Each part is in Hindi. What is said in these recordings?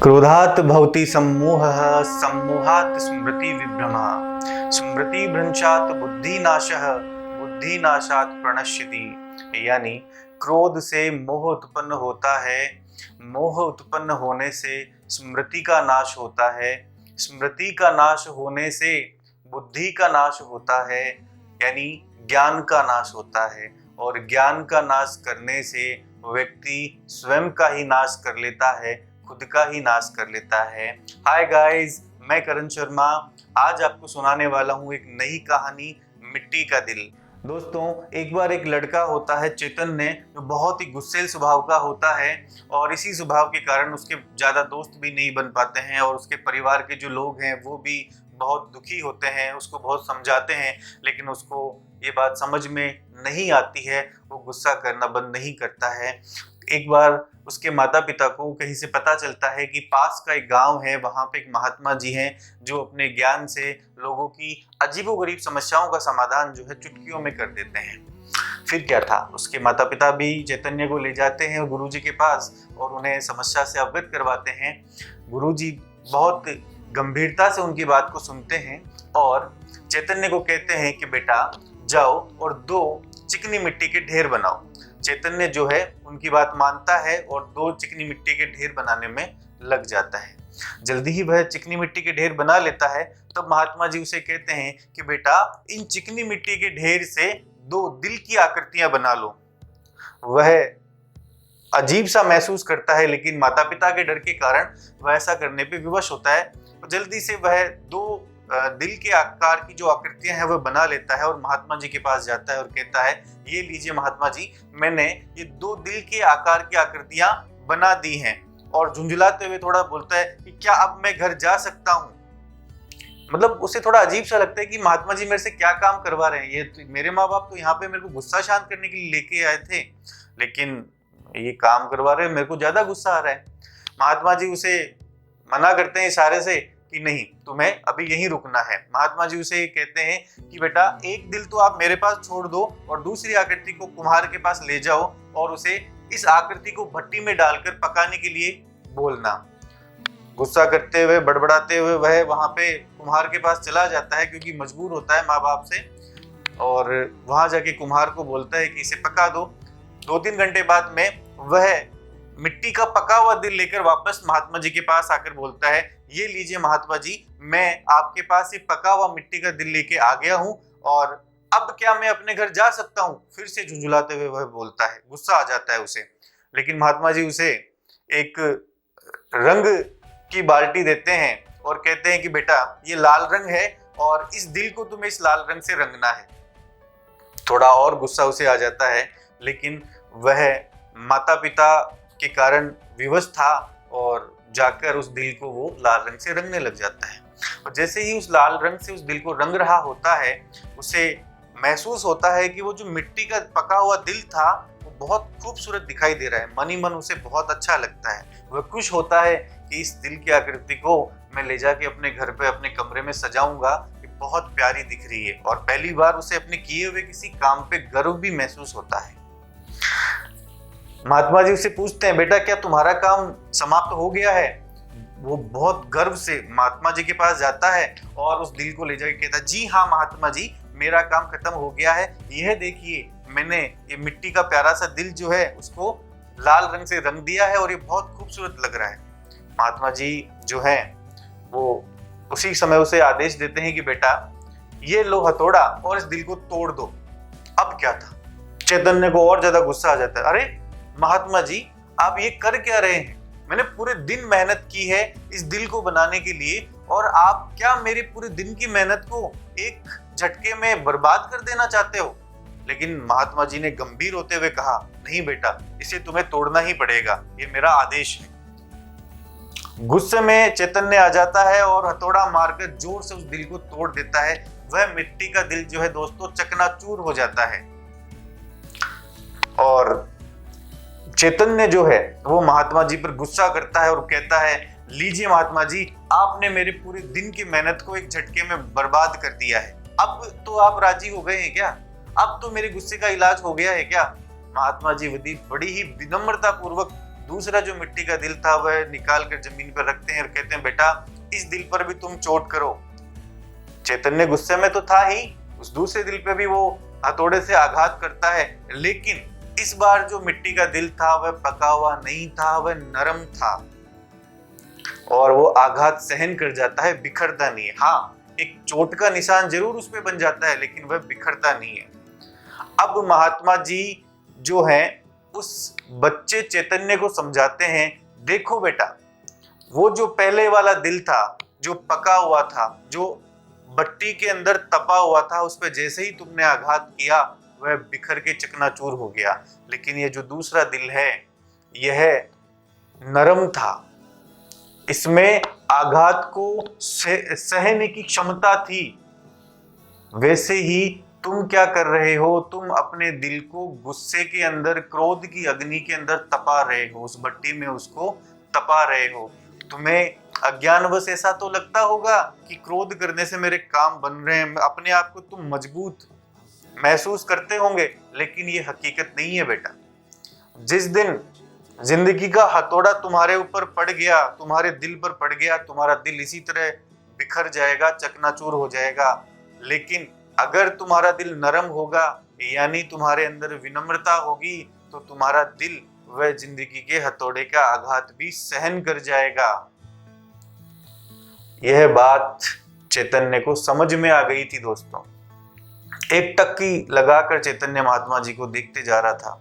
क्रोधात् भवति सम्मोहः सम्मोहात् स्मृति विभ्रमः स्मृतिभ्रंशात् बुद्धिनाशः बुद्धिनाशात् प्रणश्यति। यानी क्रोध से मोह उत्पन्न होता है, मोह उत्पन्न होने से स्मृति का नाश होता है, स्मृति का नाश होने से बुद्धि का नाश होता है, यानी ज्ञान का नाश होता है, और ज्ञान का नाश करने से व्यक्ति स्वयं का ही नाश कर लेता है, खुद का ही नाश कर लेता है। हाय गाइस, मैं करण शर्मा आज आपको सुनाने वाला हूँ एक नई कहानी, मिट्टी का दिल। दोस्तों, एक बार एक लड़का होता है चैतन्य, जो बहुत ही गुस्सैल स्वभाव का होता है और इसी स्वभाव के कारण उसके ज़्यादा दोस्त भी नहीं बन पाते हैं और उसके परिवार के जो लोग हैं वो भी बहुत दुखी होते हैं, उसको बहुत समझाते हैं, लेकिन उसको ये बात समझ में नहीं आती है, वो गुस्सा करना बंद नहीं करता है। एक बार उसके माता पिता को कहीं से पता चलता है कि पास का एक गांव है, वहाँ पे एक महात्मा जी हैं जो अपने ज्ञान से लोगों की अजीबोगरीब समस्याओं का समाधान जो है चुटकियों में कर देते हैं। फिर क्या था, उसके माता पिता भी चैतन्य को ले जाते हैं गुरुजी के पास और उन्हें समस्या से अवगत करवाते हैं। गुरुजी बहुत गंभीरता से उनकी बात को सुनते हैं और चैतन्य को कहते हैं कि बेटा जाओ और 2 चिकनी मिट्टी के ढेर बनाओ। चैतन्य जो है उनकी बात मानता है और 2 चिकनी मिट्टी के ढेर बनाने में लग जाता है। जल्दी ही वह चिकनी मिट्टी के ढेर बना लेता है। तब महात्मा जी उसे कहते हैं कि बेटा इन चिकनी मिट्टी के ढेर से 2 दिल की आकृतियां बना लो। वह अजीब सा महसूस करता है, लेकिन माता पिता के डर के कारण वह ऐसा करने पे विवश होता है। जल्दी से वह 2 दिल के आकार की जो आकृतियां हैं वह बना लेता है और महात्मा जी के पास जाता है और कहता है, ये लीजिए महात्मा जी, मैंने ये 2 दिल के आकार की आकृतियां बना दी हैं। और झुंझुलाते हुए थोड़ा बोलता है कि क्या अब मैं घर जा सकता हूँ। मतलब उसे थोड़ा अजीब सा लगता है कि महात्मा जी मेरे से क्या काम करवा रहे हैं, ये तो मेरे माँ बाप तो यहाँ पे मेरे को गुस्सा शांत करने के लिए लेके आए थे, लेकिन ये काम करवा रहे हैं, मेरे को ज्यादा गुस्सा आ रहा है। महात्मा जी उसे मना करते हैं इशारे से कि नहीं, तुम्हें अभी यहीं रुकना है। महात्मा जी उसे कहते हैं कि बेटा एक दिल तो आप मेरे पास छोड़ दो और दूसरी आकृति को कुम्हार के पास ले जाओ और उसे इस आकृति को भट्टी में डालकर पकाने के लिए बोलना। गुस्सा करते हुए बड़बड़ाते हुए वह वहां पे कुम्हार के पास चला जाता है, क्योंकि मजबूर होता है माँ बाप से, और वहां जाके कुम्हार को बोलता है कि इसे पका दो। 2-3 घंटे बाद में वह मिट्टी का पका हुआ दिल लेकर वापस महात्मा जी के पास आकर बोलता है, ये लीजिए महात्मा जी, मैं आपके पास ये पका हुआ मिट्टी का दिल लेके आ गया हूँ और अब क्या मैं अपने घर जा सकता हूँ। फिर से झुंझुलाते हुए वह बोलता है, गुस्सा आ जाता है उसे। लेकिन महात्मा जी उसे एक रंग की बाल्टी देते हैं और कहते हैं कि बेटा ये लाल रंग है और इस दिल को तुम्हें इस लाल रंग से रंगना है। थोड़ा और गुस्सा उसे आ जाता है, लेकिन वह माता पिता के कारण विवश था और जाकर उस दिल को वो लाल रंग से रंगने लग जाता है। और जैसे ही उस लाल रंग से उस दिल को रंग रहा होता है, उसे महसूस होता है कि वो जो मिट्टी का पका हुआ दिल था वो बहुत खूबसूरत दिखाई दे रहा है। मन ही मन उसे बहुत अच्छा लगता है। वह खुश होता है कि इस दिल की आकृति को मैं ले जाके अपने घर पे अपने कमरे में सजाऊंगा, ये बहुत प्यारी दिख रही है। और पहली बार उसे अपने किए हुए किसी काम पे गर्व भी महसूस होता है। महात्मा जी उससे पूछते हैं, बेटा क्या तुम्हारा काम समाप्त हो गया है। वो बहुत गर्व से महात्मा जी के पास जाता है और उस दिल को ले जाके कहता है, जी हाँ महात्मा जी, मेरा काम खत्म हो गया है। यह देखिए, मैंने ये मिट्टी का प्यारा सा दिल जो है उसको लाल रंग से रंग दिया है और ये बहुत खूबसूरत लग रहा है। महात्मा जी जो है वो उसी समय उसे आदेश देते हैं कि बेटा ये लो हथौड़ा और इस दिल को तोड़ दो। अब क्या था, चैतन्य को और ज्यादा गुस्सा आ जाता है। अरे महात्मा जी, आप ये कर क्या रहे हैं? मैंने पूरे दिन मेहनत की है इस दिल को बनाने के लिए और आप क्या मेरे पूरे दिन की मेहनत को एक झटके में बर्बाद कर देना चाहते हो? लेकिन महात्मा जी ने गंभीर होते हुए कहा, नहीं बेटा, इसे तुम्हें तोड़ना ही पड़ेगा, ये मेरा आदेश है। गुस्से में चैतन्य आ जाता है और हथौड़ा मारकर जोर से उस दिल को तोड़ देता है। वह मिट्टी का दिल जो है दोस्तों चकनाचूर हो जाता है और चैतन्य जो है वो महात्मा जी पर गुस्सा करता है और कहता है, लीजिए महात्मा जी, आपने मेरे पूरे दिन की मेहनत को एक झटके में बर्बाद कर दिया है। अब तो आप राजी हो गए हैं क्या? अब तो मेरे गुस्से का इलाज हो गया है क्या? महात्मा जी बड़ी ही विनम्रता पूर्वक दूसरा जो मिट्टी का दिल था वह निकाल कर जमीन पर रखते हैं और कहते हैं बेटा इस दिल पर भी तुम चोट करो। चैतन्य गुस्से में तो था ही, उस दूसरे दिल पे भी वो हथौड़े से आघात करता है, लेकिन इस बार जो मिट्टी का दिल था वह पका हुआ नहीं था, वह नरम था और वो आघात सहन कर जाता है, बिखरता नहीं है। हाँ, एक चोट का निशान जरूर उस पे बन जाता है लेकिन वह बिखरता नहीं है। अब महात्मा जी जो है उस बच्चे चैतन्य को समझाते हैं, देखो बेटा वो जो पहले वाला दिल था जो पका हुआ था, जो भट्टी के अंदर तपा हुआ था, उस पर जैसे ही तुमने आघात किया वह बिखर के चकनाचूर हो गया, लेकिन ये जो दूसरा दिल है यह नरम था, इसमें आघात को सहने की क्षमता थी। वैसे ही तुम क्या कर रहे हो, तुम अपने दिल को गुस्से के अंदर, क्रोध की अग्नि के अंदर तपा रहे हो, उस भट्टी में उसको तपा रहे हो। तुम्हें अज्ञानवश ऐसा तो लगता होगा कि क्रोध करने से मेरे काम बन रहे हैं, अपने आप को तुम मजबूत महसूस करते होंगे, लेकिन ये हकीकत नहीं है बेटा। जिस दिन जिंदगी का हथौड़ा तुम्हारे ऊपर पड़ गया, तुम्हारे दिल पर पड़ गया, तुम्हारा दिल इसी तरह बिखर जाएगा, चकनाचूर हो जाएगा। लेकिन अगर तुम्हारा दिल नरम होगा, यानी तुम्हारे अंदर विनम्रता होगी, तो तुम्हारा दिल वह जिंदगी के हथौड़े का आघात भी सहन कर जाएगा। यह बात चैतन्य को समझ में आ गई थी दोस्तों। एक टक्की लगाकर चैतन्य महात्मा जी को देखते जा रहा था,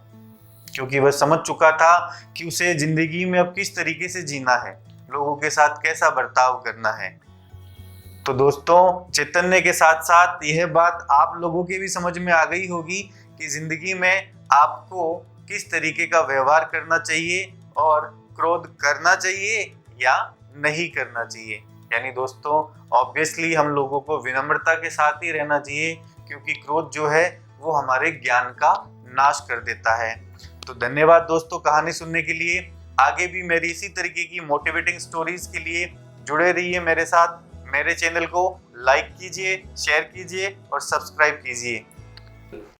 क्योंकि वह समझ चुका था कि उसे जिंदगी में अब किस तरीके से जीना है, लोगों के साथ कैसा बर्ताव करना है। तो दोस्तों, चैतन्य के साथ साथ यह बात आप लोगों के भी समझ में आ गई होगी कि जिंदगी में आपको किस तरीके का व्यवहार करना चाहिए और क्रोध करना चाहिए या नहीं करना चाहिए। यानी दोस्तों, ऑब्वियसली हम लोगों को विनम्रता के साथ ही रहना चाहिए, क्योंकि क्रोध जो है वो हमारे ज्ञान का नाश कर देता है। तो धन्यवाद दोस्तों कहानी सुनने के लिए। आगे भी मेरी इसी तरीके की मोटिवेटिंग स्टोरीज के लिए जुड़े रहिए मेरे साथ। मेरे चैनल को लाइक कीजिए, शेयर कीजिए और सब्सक्राइब कीजिए।